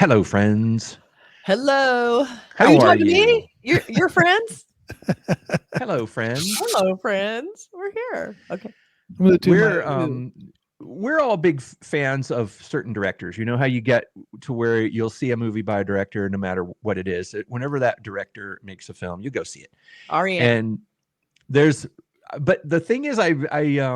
Hello, friends. Hello. How are you are talking to you? me? You're friends? Hello, friends. Hello, friends. We're here. Okay. We're all big fans of certain directors. You know how you get to where you'll see a movie by a director, no matter what it is. Whenever that director makes a film, you go see it. REM. And but the thing is, I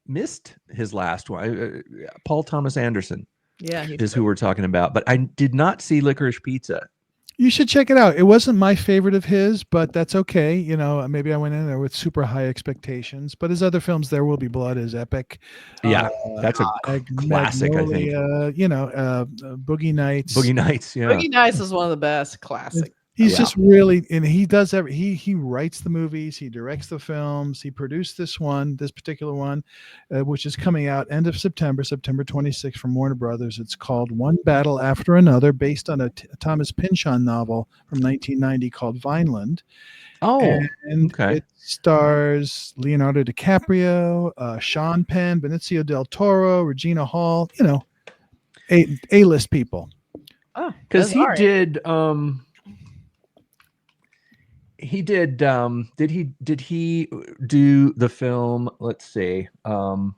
missed his last one. Paul Thomas Anderson. Yeah, is who we're talking about. But I did not see Licorice Pizza. You should check it out. It wasn't my favorite of his, but that's okay. You know, maybe I went in there with super high expectations. But his other films, There Will Be Blood, is epic. Yeah, that's a classic, I think. Boogie Nights. Boogie Nights, yeah. Boogie Nights is one of the best. Classic. He's just really, and he does he writes the movies, he directs the films, he produced this particular one, which is coming out end of September 26th from Warner Brothers. It's called One Battle After Another, based on a Thomas Pynchon novel from 1990 called Vineland. Oh, and okay. It stars Leonardo DiCaprio, Sean Penn, Benicio del Toro, Regina Hall, A-list people. Oh, because he did did he do the film? Let's see. Okay,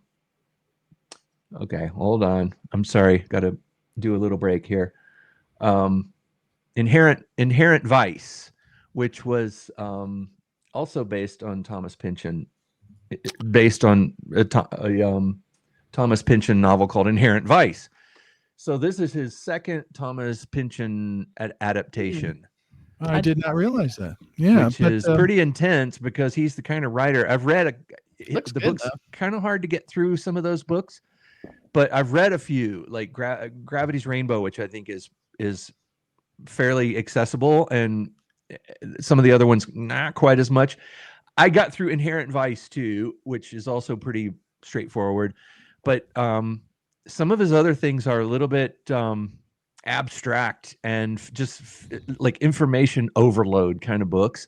hold on. I'm sorry. Got to do a little break here. Inherent Vice, which was also based on Thomas Pynchon, based on a Thomas Pynchon novel called Inherent Vice. So this is his second Thomas Pynchon adaptation. I did not realize that. Yeah, which is pretty intense because he's the kind of writer. I've read the book's kind of hard to get through some of those books, but I've read a few, like Gravity's Rainbow, which I think is fairly accessible, and some of the other ones not quite as much. I got through Inherent Vice too, which is also pretty straightforward, but some of his other things are a little bit abstract and just like information overload kind of books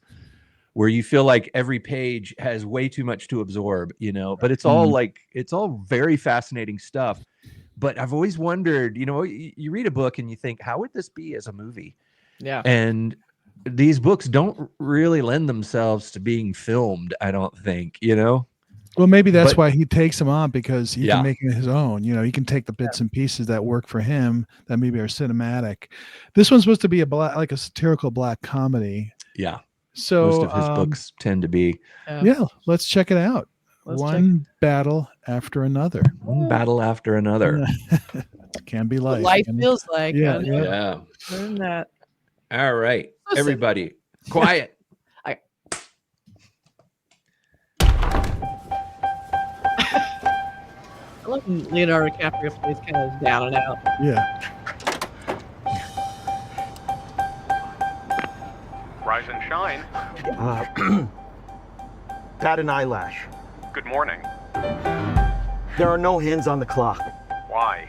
where you feel like every page has way too much to absorb, but it's all it's all very fascinating stuff. But I've always wondered, you read a book and you think, how would this be as a movie? Yeah. And these books don't really lend themselves to being filmed, I don't think, Well, maybe that's why he takes them on, because he can make it his own. He can take the bits and pieces that work for him that maybe are cinematic. This one's supposed to be a satirical black comedy. Yeah. So most of his books tend to be. Yeah, let's check it out. One battle after another. One battle after another. Can be life. Life feels like. Yeah. Learn that. All right, everybody, quiet. I love Leonardo DiCaprio plays kind of down and out. Yeah. Rise and shine. Bat an eyelash. Good morning. There are no hands on the clock. Why?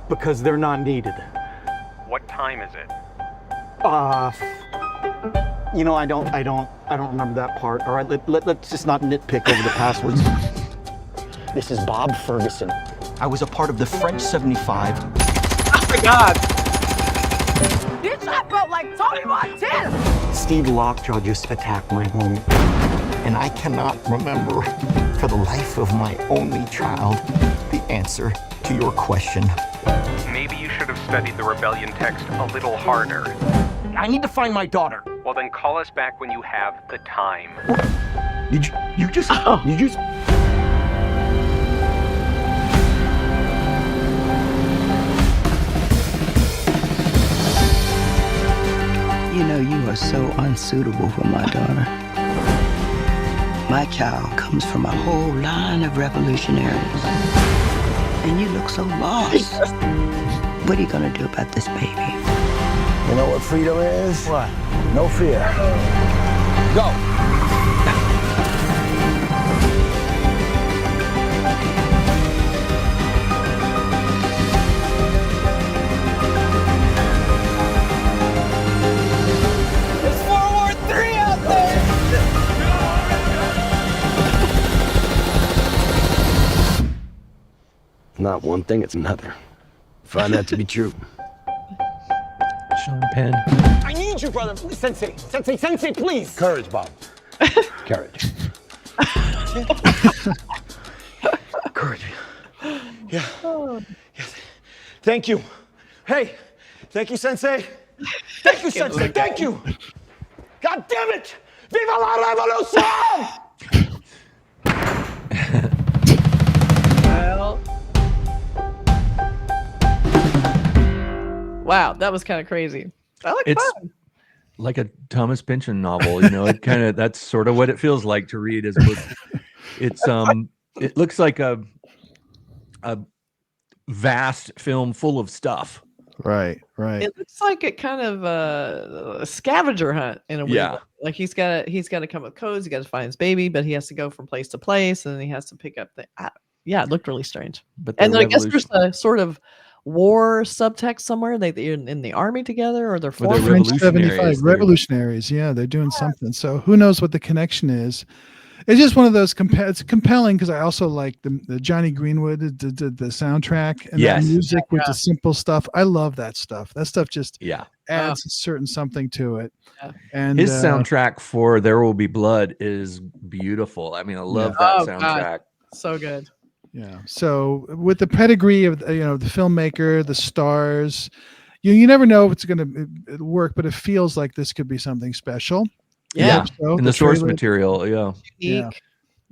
Because they're not needed. What time is it? I don't remember that part. All right, let's just not nitpick over the passwords. This is Bob Ferguson. I was a part of the French 75. Oh my God! Bitch, I felt like Tony Montana! Steve Lockjaw just attacked my home. And I cannot remember, for the life of my only child, the answer to your question. Maybe you should have studied the rebellion text a little harder. I need to find my daughter. Well, then call us back when you have the time. You just... You are so unsuitable for my daughter. My child comes from a whole line of revolutionaries. And you look so lost. What are you gonna do about this baby? You know what freedom is? What? No fear. Go. Not one thing, it's another. Find that to be true. Sean Penn. I need you, brother. Sensei, please. Courage, Bob. Courage. Courage. Yeah. Yes. Thank you. Hey, thank you, Sensei. Thank you, Sensei. Thank you. God damn it! Viva la revolution! Well, wow, that was kind of crazy. I like fun. Like a Thomas Pynchon novel, you know. It kind of that's sort of what it feels like to read his book. It's it looks like a vast film full of stuff. Right. It looks like it kind of a scavenger hunt in a way. Yeah. Like he's got to come up with codes. He got to find his baby, but he has to go from place to place, and then he has to pick up the. Yeah, it looked really strange. But and I guess there's a sort of war subtext somewhere. They're in the army together, or they're forming. French 75 revolutionaries. Yeah, they're doing something. So who knows what the connection is? It's just one of those. It's compelling because I also like the Johnny Greenwood, the soundtrack and that music with the simple stuff. I love that stuff. That stuff just adds a certain something to it. Yeah. And his soundtrack for There Will Be Blood is beautiful. I mean, I love that soundtrack. God. So good. Yeah. So with the pedigree of the filmmaker, the stars, you never know if it's going to work, but it feels like this could be something special. Yeah. And the source material. Yeah. Unique.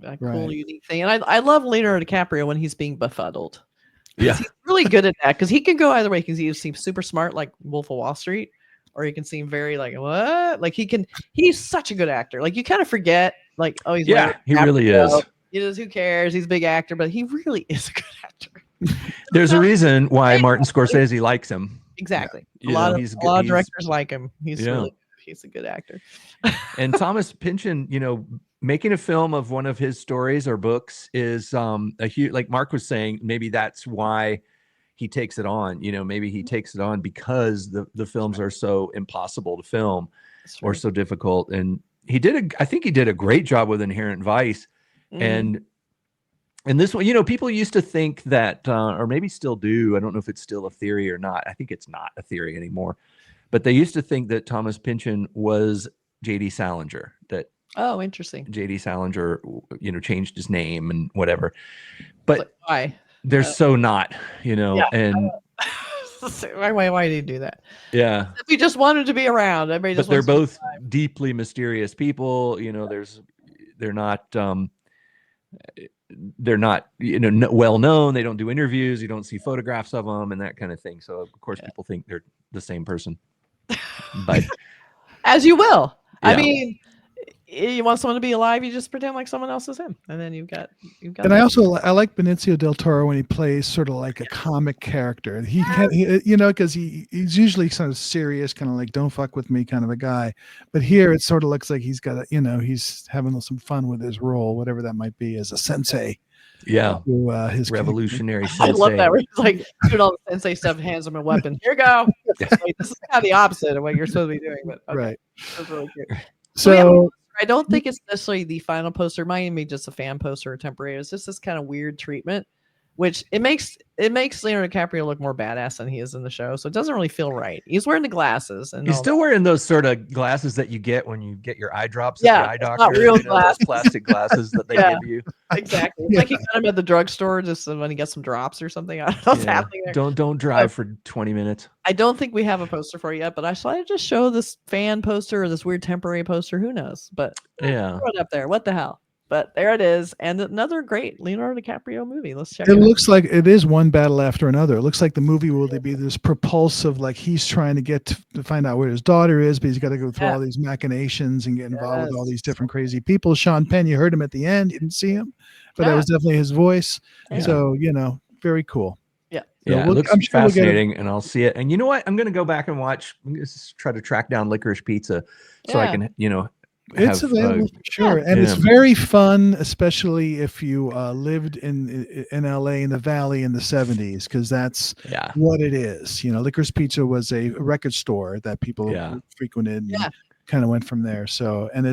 A cool, unique thing. And I love Leonardo DiCaprio when he's being befuddled. Yeah. He's really good at that because he can go either way. Because he seems super smart, like Wolf of Wall Street, or he can seem very like, what? Like he's such a good actor. Like you kind of forget, like, oh, he's he really is. He does, who cares? He's a big actor, but he really is a good actor. There's a reason why Martin Scorsese likes him. Exactly. Yeah. A lot of directors like him. He's he's a good actor. And Thomas Pynchon, making a film of one of his stories or books is a huge, like Mark was saying, maybe that's why he takes it on. Maybe he takes it on because the films are so impossible to film or so difficult. And I think he did a great job with Inherent Vice. And this one, people used to think that, or maybe still do, I don't know if it's still a theory or not. I think it's not a theory anymore, but they used to think that Thomas Pynchon was J.D. Salinger, that interesting. J.D. Salinger, changed his name and whatever, but why? They're so not, and why did he do that? Yeah. If he just wanted to be around, everybody just. But they're both deeply mysterious people. They're not, well known. They don't do interviews. You don't see photographs of them and that kind of thing. So of course people think they're the same person. But as you will. I mean, you want someone to be alive, you just pretend like someone else is him, and then you've got. And I like Benicio del Toro when he plays sort of like a comic character. He can, because he's usually sort of serious, kind of like don't fuck with me kind of a guy. But here it sort of looks like he's got he's having some fun with his role, whatever that might be, as a sensei. Yeah, to, his revolutionary sensei. I love that. Where he's like doing all the sensei stuff, hands him a weapon. Here you go. Like, this is kind of the opposite of what you're supposed to be doing, but okay. Right. That's really cute. So I don't think it's necessarily the final poster. Mine may be just a fan poster or temporary. It's just this kind of weird treatment, which it makes Leonardo DiCaprio look more badass than he is in the show. So it doesn't really feel right. He's wearing the glasses, and he's still wearing those sort of glasses that you get when you get your eye drops at the eye doctor. Not real glasses. Those plastic glasses that they give you. Exactly. It's like he got him at the drugstore just when he gets some drops or something. I don't know what's happening there. Don't drive for 20 minutes. I don't think we have a poster for it yet, but I should just show this fan poster or this weird temporary poster. Who knows? But throw it up there. What the hell? But there it is, and another great Leonardo DiCaprio movie. Let's check it out. It looks like it is one battle after another. It looks like the movie will be this propulsive, like he's trying to get to find out where his daughter is, but he's got to go through all these machinations and get involved with all these different crazy people. Sean Penn, you heard him at the end. You didn't see him, but that was definitely his voice. Yeah. So, very cool. Yeah. Yeah, it looks fascinating, and I'll see it. And you know what? I'm going to go back and watch. I'm going to try to track down Licorice Pizza so I can, it's available for sure, and it's very fun, especially if you lived in LA in the Valley in the 70s, because that's what it is. Licorice Pizza was a record store that people frequented and kind of went from there. So, and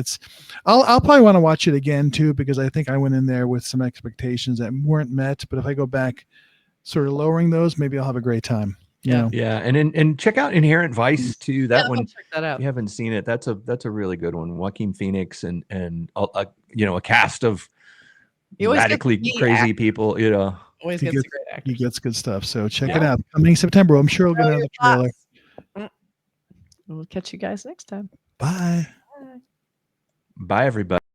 I'll probably want to watch it again too, because I think I went in there with some expectations that weren't met. But if I go back sort of lowering those, maybe I'll have a great time. You know? Yeah, and check out Inherent Vice too. That one, check that out. If you haven't seen it, that's a really good one. Joaquin Phoenix and a cast of radically crazy people. You know, always gets a great actor. He gets good stuff. So check it out. Coming September, I'm sure we'll get another trailer. We'll catch you guys next time. Bye. Bye everybody.